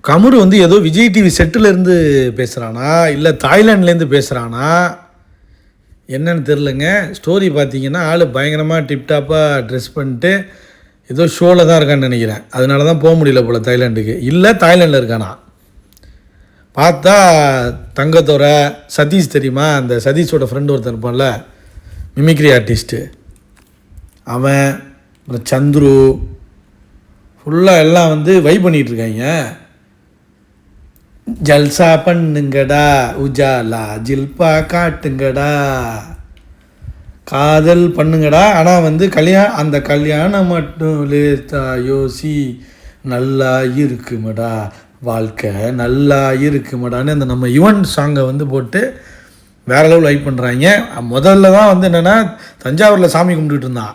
கமுரு வந்து ஏதோ விஜய் டிவி செட்டிலேருந்து பேசுகிறானா இல்லை தாய்லாண்ட்லேருந்து பேசுகிறானா என்னன்னு தெரிலங்க. ஸ்டோரி பார்த்தீங்கன்னா ஆள் பயங்கரமாக டிப்டாப்பாக ட்ரெஸ் பண்ணிட்டு ஏதோ ஷோவில் தான் இருக்கான்னு நினைக்கிறேன். அதனால தான் போக முடியல போல் தாய்லாண்டுக்கு. இல்லை தாய்லாண்டில் இருக்கானா. பார்த்தா தங்கத்தோரை சதீஷ் தெரியுமா, அந்த சதீஷோட ஃப்ரெண்டு ஒருத்தர் இருப்பான்ல மிமிக்ரி ஆர்டிஸ்ட்டு, அவன் அப்புறம் சந்துரு ஃபுல்லாக எல்லாம் வந்து வைப் பண்ணிகிட்ருக்காங்க. ஜல்சா பண்ணுங்கடா உஜாலா ஜில்பா காட்டுங்கடா காதல் பண்ணுங்கடா. ஆனால் வந்து அந்த கல்யாணம் மட்டும் லேத்தா யோசி நல்லா இருக்குமடா வாழ்க்கை நல்லா இருக்குமடான்னு அந்த நம்ம யுவன் சாங்கை வந்து போட்டு வேறு லெவல் லைக் பண்ணுறாங்க. முதல்ல தான் வந்து என்னென்னா தஞ்சாவூரில் சாமி கும்பிட்டுட்டு இருந்தான்.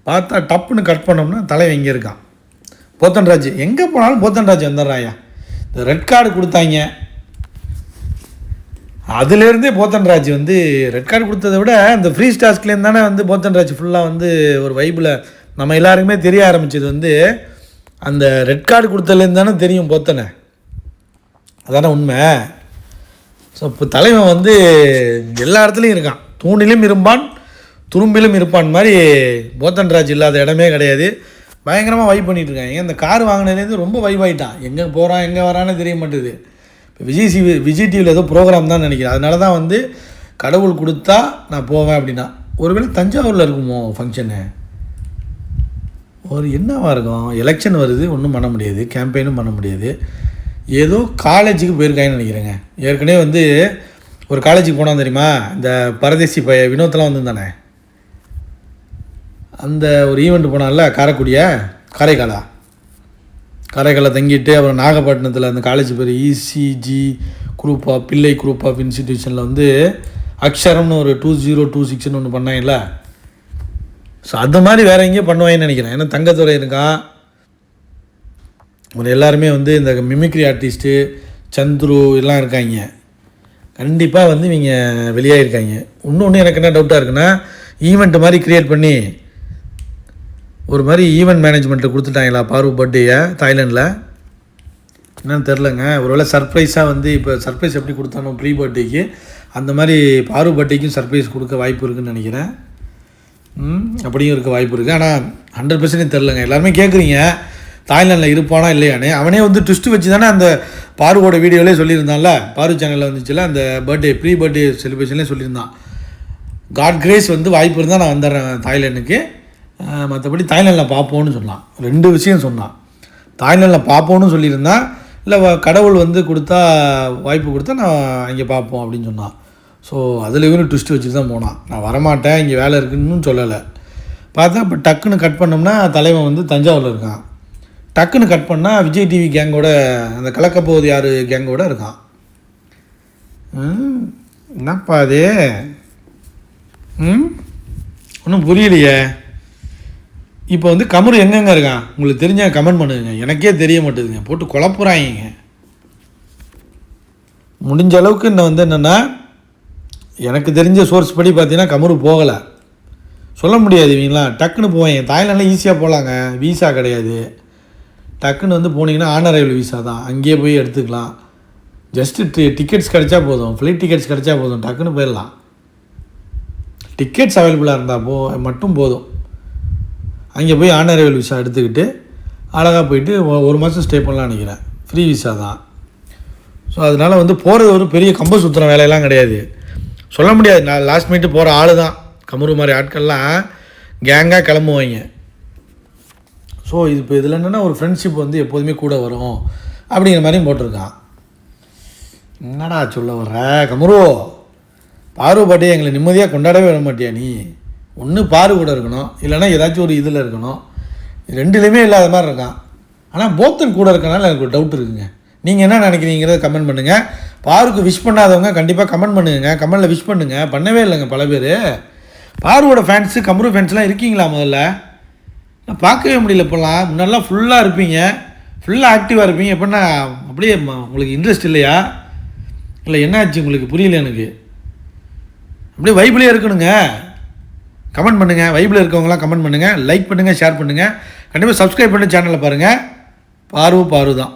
பார்த்தா டப்புன்னு கட் பண்ணோம்னா தலைவன் எங்கே இருக்கான். போத்தன்ராஜ் எங்கே போனாலும் போத்தன்ராஜ் வந்துடுறாயா. இந்த ரெட் கார்டு கொடுத்தாங்க, அதுலேருந்தே போத்தன்ராஜ் வந்து ரெட் கார்டு கொடுத்ததை விட இந்த ஃப்ரீ ஸ்டாஸ்க்லேருந்து தானே வந்து போத்தன்ராஜ் ஃபுல்லாக வந்து ஒரு வைப்பில் நம்ம எல்லாருக்குமே தெரிய ஆரம்பித்தது வந்து அந்த ரெட் கார்டு கொடுத்ததுலேருந்து தானே தெரியும் போத்தனை. அதானே உண்மை. ஸோ இப்போ தலைவன் வந்து எல்லா இடத்துலையும் இருக்கான். தூணிலும் இருப்பான் துரும்பிலும் இருப்பான் மாதிரி போத்தன்ராஜ் இல்லாத இடமே கிடையாது. பயங்கரமாக வைப் பண்ணிகிட்டு இருக்காங்க. இந்த கார் வாங்கினதுலேருந்து ரொம்ப வைப் ஆகிட்டான். எங்கே போகிறான் எங்கே வரான்னு தெரிய மாட்டேது. இப்போ விஜய் டிவியில் ஏதோ ப்ரோக்ராம் தான் நினைக்கிறேன். அதனால தான் வந்து கடவுள் கொடுத்தா நான் போவேன் அப்படின்னா. ஒருவேளை தஞ்சாவூரில் இருக்குமோ ஃபங்க்ஷனு. ஒரு என்னவாக இருக்கும், எலெக்ஷன் வருது, ஒன்றும் பண்ண முடியாது, கேம்பெயினும் பண்ண முடியாது. ஏதோ காலேஜுக்கு போயிருக்காங்கன்னு நினைக்கிறேங்க. ஏற்கனவே வந்து ஒரு காலேஜுக்கு போனால் தெரியுமா, இந்த பரதேசி வினோத்தெலாம் வந்துருந்தானே, அந்த ஒரு ஈவெண்ட் போனால காரைக்காலில் தங்கிட்டு அப்புறம் நாகப்பட்டினத்தில் அந்த காலேஜ் பேர் இசிஜி குரூப் ஆஃப் பிள்ளை குரூப் ஆஃப் இன்ஸ்டிடியூஷனில் வந்து அக்ஷரம்னு ஒரு 2026 ஒன்று பண்ணாங்கல்ல. ஸோ அது மாதிரி வேறு எங்கேயும் பண்ணுவாங்கன்னு நினைக்கிறேன். ஏன்னா தங்கத்துறை இருக்கான், ஒரு எல்லாருமே வந்து இந்த மிமிக்ரி ஆர்டிஸ்ட்டு சந்துரு எல்லாம் இருக்காங்க. கண்டிப்பாக வந்து இவங்க வெளியாகிருக்காங்க. இன்னொன்று எனக்கு என்ன டவுட்டாக இருக்குன்னா, ஈவெண்ட் மாதிரி க்ரியேட் பண்ணி ஒரு மாதிரி ஈவெண்ட் மேனேஜ்மெண்ட்டில் கொடுத்துட்டாங்களா பாரு பர்த்டேயை தாய்லாண்டில், என்னன்னு தெரிலங்க. ஒருவேளை சர்ப்ரைஸாக வந்து இப்போ சர்ப்ரைஸ் எப்படி கொடுத்தானோ ப்ரீ பர்த்டேக்கு, அந்த மாதிரி பாரு பர்த்டேக்கும் சர்ப்ரைஸ் கொடுக்க வாய்ப்பு இருக்குதுன்னு நினைக்கிறேன். அப்படியும் இருக்க வாய்ப்பு இருக்குது. ஆனால் 100% தெரிலங்க. எல்லாருமே கேட்குறீங்க தாய்லாண்டில் இருப்பானா இல்லையானே. அவனே வந்து ட்விஸ்ட்டு வச்சு தானே அந்த பாருவோட வீடியோவிலே சொல்லியிருந்தான்ல, பாரு சேனலில் வந்துச்சுல, அந்த ப்ரீ பர்த்டே செலிப்ரேஷன்லேயே சொல்லியிருந்தான், காட் கிரேஸ் வந்து வாய்ப்பு இருந்தால் நான் வந்துடுறேன் தாய்லாண்டுக்கு, மற்றபடி தாய்லாண்டில் பார்ப்போன்னு சொன்னான். 2 விஷயம் சொன்னான். தாய்லாண்டில் பார்ப்போன்னு சொல்லியிருந்தான், இல்லை கடவுள் வந்து கொடுத்தா வாய்ப்பு கொடுத்தா நான் இங்கே பார்ப்போம் அப்படின்னு சொன்னான். ஸோ அதில் இவரும் ட்விஸ்ட் வச்சுட்டு தான் போனான். நான் வரமாட்டேன் இங்கே வேலை இருக்குன்னு சொல்லலை. பார்த்தா இப்போ டக்குன்னு கட் பண்ணோம்னா தலைவன் வந்து தஞ்சாவூரில் இருக்கான். டக்குன்னு கட் பண்ணால் விஜய் டிவி கேங்கோட அந்த கலக்கப்போவது யார் கேங்கோட இருக்கான். என்னப்பா அது ஒன்றும் புரியலையே. இப்போ வந்து கமுரு எங்கெங்கே இருக்கான் உங்களுக்கு தெரிஞ்சால் கமெண்ட் பண்ணுங்க. எனக்கே தெரிய மாட்டேதுங்க, போட்டு குழப்புறாங்க. முடிஞ்ச அளவுக்கு இன்னும் வந்து என்னென்னா, எனக்கு தெரிஞ்ச சோர்ஸ் படி பார்த்தீங்கன்னா கமுரு போகலை, சொல்ல முடியாது. இவங்களாம் டக்குன்னு போவாங்க. தாய்லாண்டில் ஈஸியாக போகலாங்க, வீசா கிடையாது. டக்குன்னு வந்து போனீங்கன்னா ஆனரைவல் வீசா தான், அங்கேயே போய் எடுத்துக்கலாம். ஜஸ்ட்டு டிக்கெட்ஸ் கிடச்சா போதும், ஃப்ளைட் டிக்கெட்ஸ் கிடச்சா போதும், டக்குன்னு போயிடலாம். டிக்கெட்ஸ் அவைலபிளாக இருந்தால் மட்டும் போதும். அங்கே போய் ஆனரைவல் விசா எடுத்துக்கிட்டு அழகாக போயிட்டு 1 மாதம் ஸ்டே பண்ணலாம்னு நினைக்கிறேன். ஃப்ரீ விசா தான். ஸோ அதனால் வந்து போகிறது ஒரு பெரிய கம்ப சுற்றுற வேலையெல்லாம் கிடையாது, சொல்ல முடியாது. நான் லாஸ்ட் மினிட்டு போகிற ஆள் தான். கமுரு மாதிரி ஆட்கள்லாம் கேங்காக கிளம்புவாங்க. ஸோ இது இப்போ இதில் என்னென்னா ஒரு ஃப்ரெண்ட்ஷிப் வந்து எப்போதுமே கூட வரும் அப்படிங்கிற மாதிரியும் போட்டிருக்கான். என்னடா சொல்ல வர்ற கமுரு, பாரு பாட்டி எங்களை நிம்மதியாக கொண்டாடவே விட மாட்டியா நீ? ஒன்று பாரு கூட இருக்கணும், இல்லைனா ஏதாச்சும் ஒரு இதில் இருக்கணும். 2லேயுமே இல்லாத மாதிரி இருக்கான். ஆனால் போத்தன் கூட இருக்கனால எனக்கு ஒரு டவுட் இருக்குங்க. நீங்கள் என்ன நினைக்கிறீங்கிறத கமெண்ட் பண்ணுங்கள். பாருக்கு விஷ் பண்ணாதவங்க கண்டிப்பாக கமெண்ட் பண்ணுங்க, கமெண்டில் விஷ் பண்ணுங்கள். பண்ணவே இல்லைங்க பல பேர். பாருவோட ஃபேன்ஸு கமுரு ஃபேன்ஸ்லாம் இருக்கீங்களா? முதல்ல நான் பார்க்கவே முடியல. இப்போல்லாம் முன்னாடிலாம் ஃபுல்லாக இருப்பீங்க, ஃபுல்லாக ஆக்டிவாக இருப்பீங்க. எப்படின்னா அப்படியே உங்களுக்கு இன்ட்ரெஸ்ட் இல்லையா, இல்லை என்னாச்சு உங்களுக்கு புரியல எனக்கு. அப்படியே வைப்லேயே இருக்கணுங்க. கமெண்ட் பண்ணுங்கள், வைப்பில் இருக்கவங்களாம் கமெண்ட் பண்ணுங்கள், லைக் பண்ணுங்கள், ஷேர் பண்ணுங்கள். கண்டிப்பாக சப்ஸ்கிரைப் பண்ணி சேனலில் பாருங்கள். பாரு தான்.